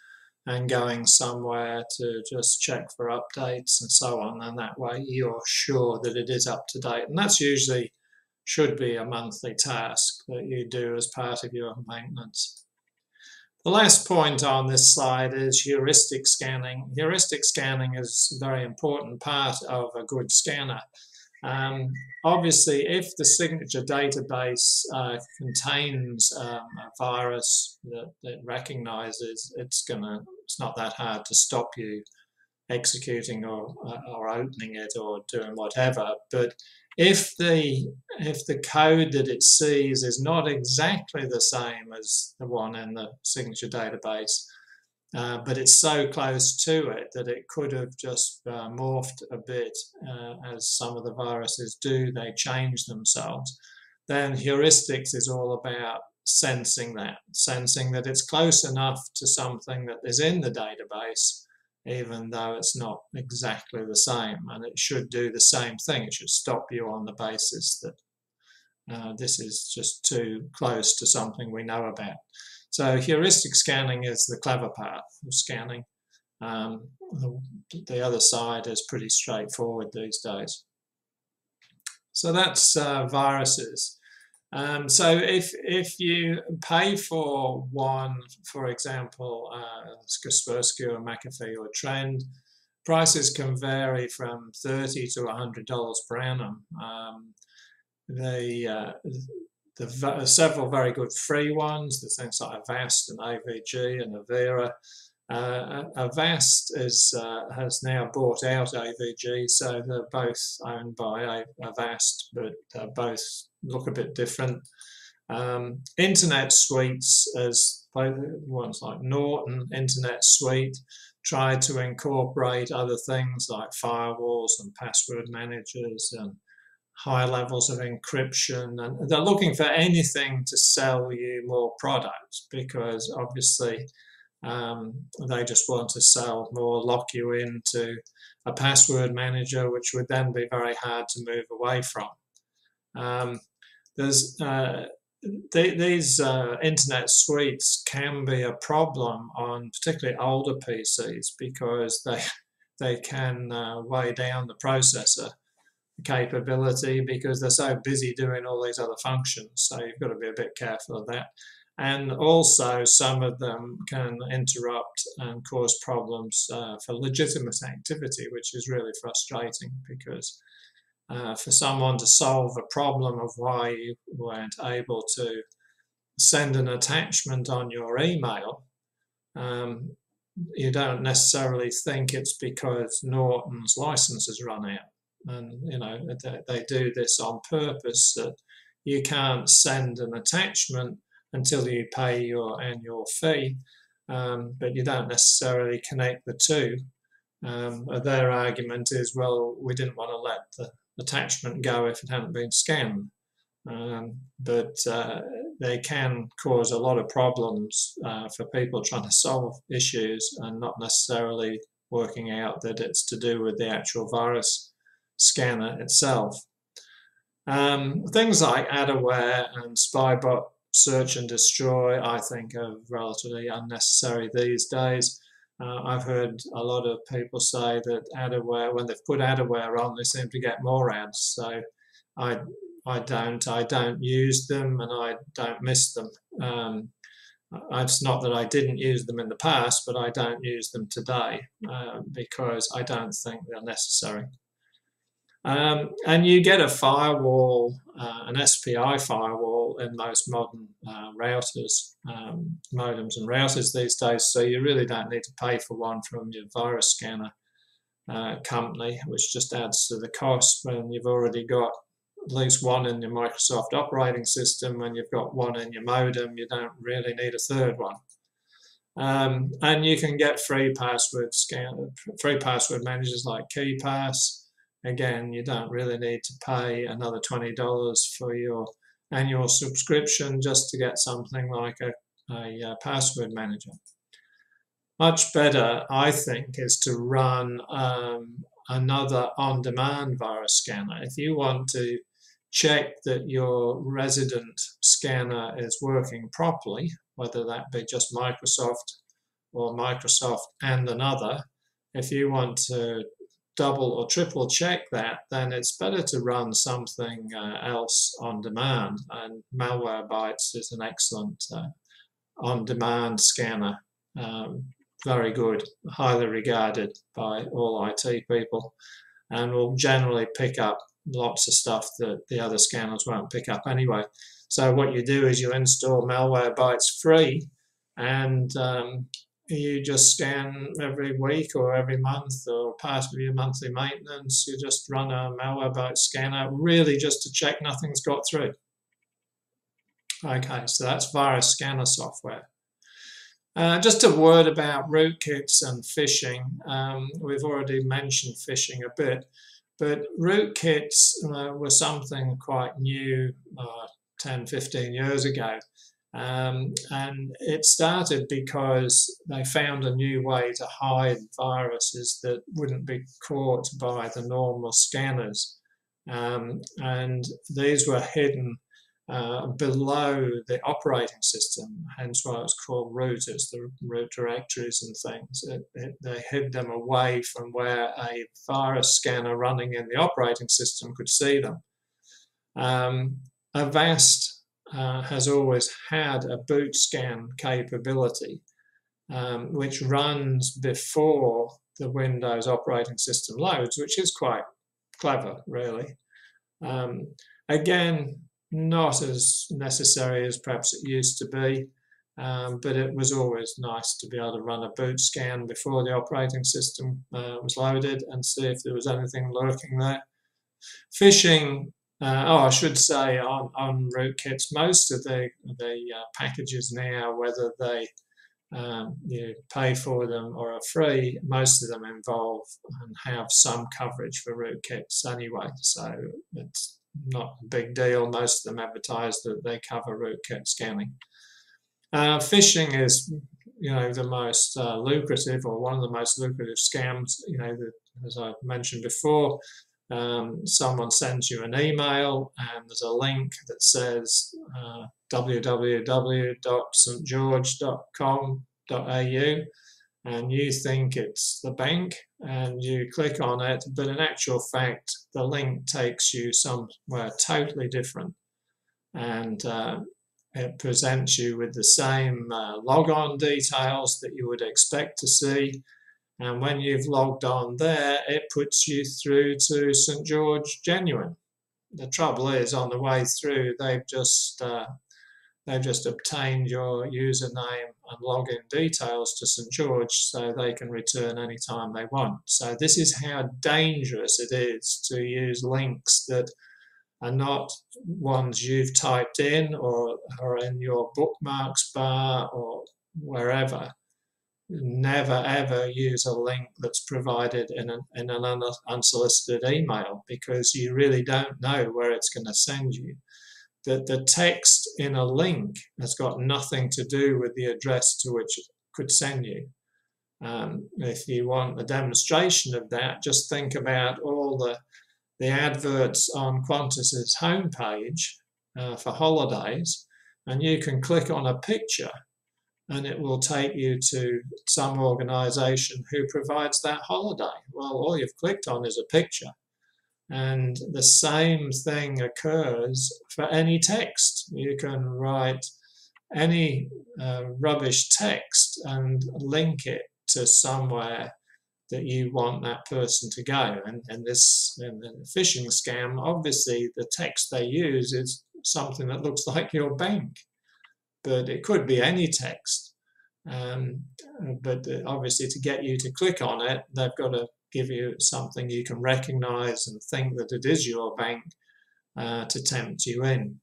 and going somewhere to just check for updates and so on, and that way you're sure that it is up to date. And that's usually should be a monthly task that you do as part of your maintenance. The last point on this slide is heuristic scanning. Heuristic scanning is a very important part of a good scanner. Obviously, if the signature database contains a virus that it recognizes, it's not that hard to stop you executing or opening it or doing whatever. But if the code that it sees is not exactly the same as the one in the signature database, but it's so close to it that it could have just morphed a bit, as some of the viruses do, they change themselves, then heuristics is all about sensing that it's close enough to something that is in the database, even though it's not exactly the same, and it should do the same thing. It should stop you on the basis that this is just too close to something we know about. So heuristic scanning is the clever part of scanning. The other side is pretty straightforward these days. So that's viruses. So if you pay for one, for example, Kaspersky or McAfee or Trend, prices can vary from $30 to $100 per annum. Several very good free ones, the things like Avast and AVG and Avera. Avast has now bought out AVG, so they're both owned by Avast, but both look a bit different. Internet suites, as ones like Norton Internet Suite, tried to incorporate other things like firewalls and password managers and high levels of encryption, and they're looking for anything to sell you more products, because obviously they just want to sell more, lock you into a password manager, which would then be very hard to move away from. These internet suites can be a problem on particularly older PCs, because they can weigh down the processor capability, because they're so busy doing all these other functions. So you've got to be a bit careful of that. And also some of them can interrupt and cause problems for legitimate activity, which is really frustrating, because for someone to solve a problem of why you weren't able to send an attachment on your email, you don't necessarily think it's because Norton's license has run out. And they do this on purpose, that you can't send an attachment until you pay your annual fee, but you don't necessarily connect the two. Their argument is, well, we didn't want to let the attachment go if it hadn't been scanned. But they can cause a lot of problems for people trying to solve issues and not necessarily working out that it's to do with the actual virus scanner itself. Things like adware and spybot search and destroy, I think, are relatively unnecessary these days. I've heard a lot of people say that adware, when they've put adware on, they seem to get more ads. So I don't use them, and I don't miss them. It's not that I didn't use them in the past, but I don't use them today because I don't think they're necessary. And you get a firewall, an SPI firewall in most modern routers, modems and routers these days, so you really don't need to pay for one from your virus scanner company, which just adds to the cost when you've already got at least one in your Microsoft operating system. When you've got one in your modem, you don't really need a third one. And you can get free password managers like KeyPass. Again, you don't really need to pay another $20 for your annual subscription just to get something like a password manager. Much better, I think, is to run another on-demand virus scanner. If you want to check that your resident scanner is working properly, whether that be just Microsoft or Microsoft and another, if you want to double or triple check that, then it's better to run something else on demand. And Malwarebytes is an excellent on-demand scanner. Very good, highly regarded by all IT people, and will generally pick up lots of stuff that the other scanners won't pick up anyway. So what you do is you install Malwarebytes free, and you just scan every week or every month or part of your monthly maintenance. You just run a malware-based scanner, really just to check nothing's got through. Okay, so that's virus scanner software. Just a word about rootkits and phishing. We've already mentioned phishing a bit, but rootkits were something quite new 10, 15 years ago. And it started because they found a new way to hide viruses that wouldn't be caught by the normal scanners. And these were hidden below the operating system, hence why it's called rooters, the root directories and things. They hid them away from where a virus scanner running in the operating system could see them. Avast has always had a boot scan capability, which runs before the Windows operating system loads, which is quite clever, really. Again, not as necessary as perhaps it used to be, but it was always nice to be able to run a boot scan before the operating system was loaded and see if there was anything lurking there. Phishing, I should say on rootkits, most of the packages now, whether they you pay for them or are free, most of them involve and have some coverage for rootkits anyway, so it's not a big deal. Most of them advertise that they cover rootkit scanning. Phishing is, the most lucrative, or one of the most lucrative scams. As I mentioned before, someone sends you an email and there's a link that says www.stgeorge.com.au, and you think it's the bank and you click on it, but in actual fact the link takes you somewhere totally different, and it presents you with the same logon details that you would expect to see. And when you've logged on there, it puts you through to St. George Genuine. The trouble is, on the way through, they've just obtained your username and login details to St. George, so they can return anytime they want. So this is how dangerous it is to use links that are not ones you've typed in or in your bookmarks bar or wherever. Never ever use a link that's provided in an unsolicited email, because you really don't know where it's going to send you. The text in a link has got nothing to do with the address to which it could send you. If you want a demonstration of that, just think about all the adverts on Qantas's homepage for holidays, and you can click on a picture and it will take you to some organisation who provides that holiday. Well, all you've clicked on is a picture. And the same thing occurs for any text. You can write any rubbish text and link it to somewhere that you want that person to go. And in the phishing scam, obviously the text they use is something that looks like your bank, but it could be any text. But obviously to get you to click on it, they've got to give you something you can recognize and think that it is your bank to tempt you in.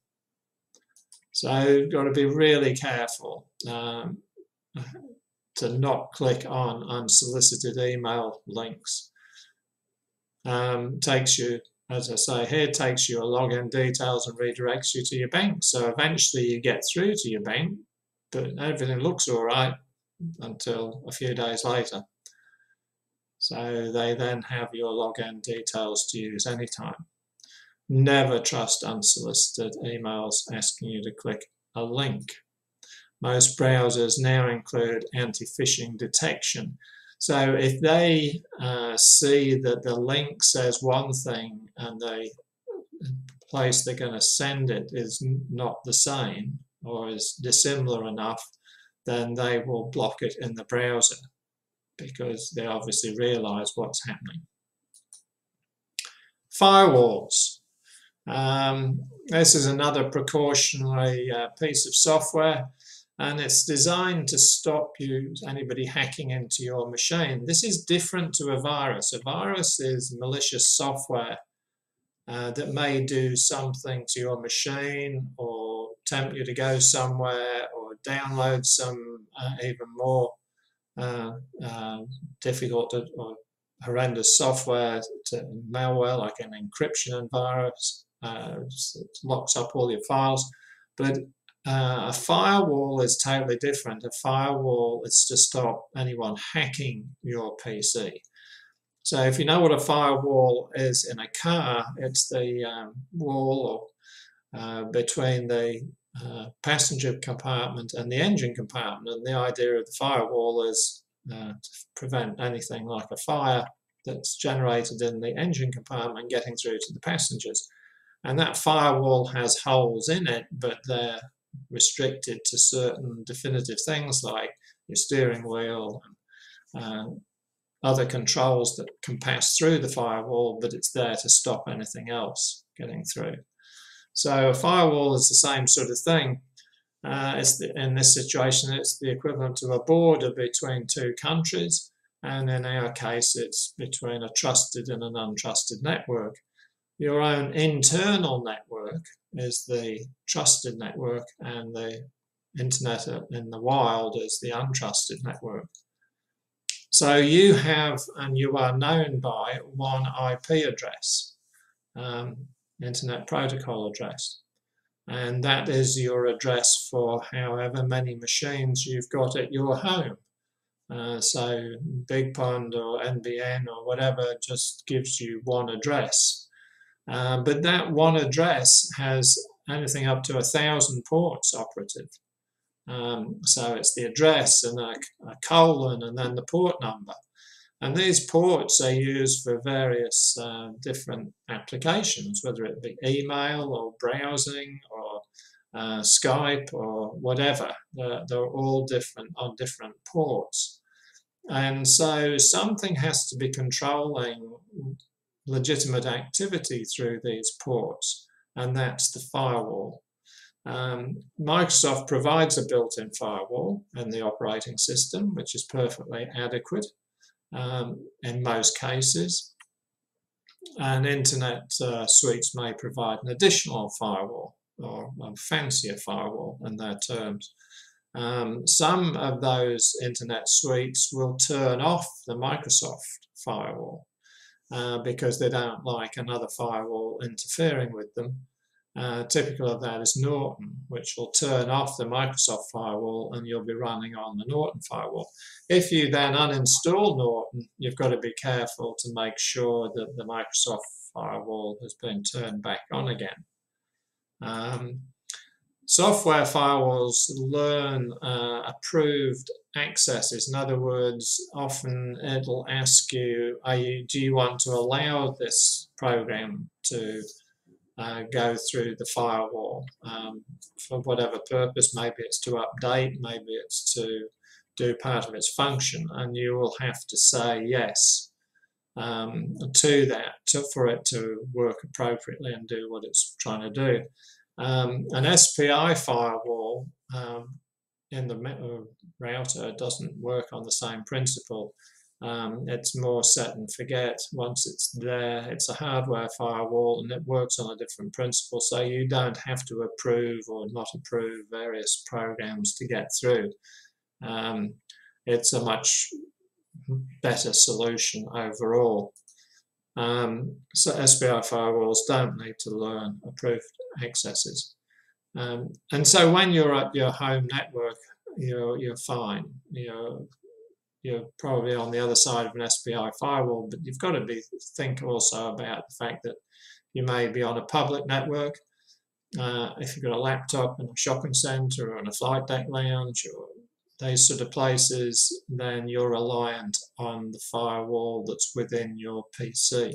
So you've got to be really careful to not click on unsolicited email links. Takes you, as I say here, takes your login details and redirects you to your bank. So eventually you get through to your bank, but everything looks all right until a few days later. So they then have your login details to use anytime. Never trust unsolicited emails asking you to click a link. Most browsers now include anti-phishing detection. So if they see that the link says one thing and the place they're going to send it is not the same or is dissimilar enough, then they will block it in the browser, because they obviously realize what's happening. Firewalls. This is another precautionary piece of software. and it's designed to stop anybody hacking into your machine. This is different to a virus. A virus is malicious software that may do something to your machine or tempt you to go somewhere or download some even more difficult or horrendous software, malware like an encryption virus. It locks up all your files. But a firewall is totally different. A firewall is to stop anyone hacking your PC. So if you know what a firewall is in a car, it's the wall between the passenger compartment and the engine compartment. And the idea of the firewall is to prevent anything like a fire that's generated in the engine compartment getting through to the passengers. And that firewall has holes in it, but they're restricted to certain definitive things like your steering wheel and other controls that can pass through the firewall, but it's there to stop anything else getting through. So a firewall is the same sort of thing. In this situation, it's the equivalent to a border between two countries, and in our case, it's between a trusted and an untrusted network. Your own internal network is the trusted network, and the internet in the wild is the untrusted network. So you have, and you are known by, one IP address, Internet Protocol address. And that is your address for however many machines you've got at your home. So Big Pond or NBN or whatever just gives you one address. But that one address has anything up to 1,000 ports operative. So it's the address and a colon and then the port number. And these ports are used for various different applications, whether it be email or browsing or Skype or whatever. They're all different on different ports. And so something has to be controlling legitimate activity through these ports, and that's the firewall. Microsoft provides a built-in firewall in the operating system, which is perfectly adequate in most cases. And internet suites may provide an additional firewall or a fancier firewall in their terms. Some of those internet suites will turn off the Microsoft firewall because they don't like another firewall interfering with them. Typical of that is Norton, which will turn off the Microsoft firewall and you'll be running on the Norton firewall. If you then uninstall Norton, you've got to be careful to make sure that the Microsoft firewall has been turned back on again. Software firewalls learn approved accesses. In other words, often it'll ask you, do you want to allow this program to go through the firewall for whatever purpose? Maybe it's to update, maybe it's to do part of its function, and you will have to say yes to that for it to work appropriately and do what it's trying to do. An SPI firewall in the router doesn't work on the same principle. It's more set and forget. Once it's there, it's a hardware firewall and it works on a different principle, so you don't have to approve or not approve various programs to get through. It's a much better solution overall. So SPI firewalls don't need to learn approved accesses. And so when you're at your home network, you're fine. You're probably on the other side of an SPI firewall, but you've got to think also about the fact that you may be on a public network. If you've got a laptop in a shopping centre or in a flight deck lounge or those sort of places, then you're reliant on the firewall that's within your PC.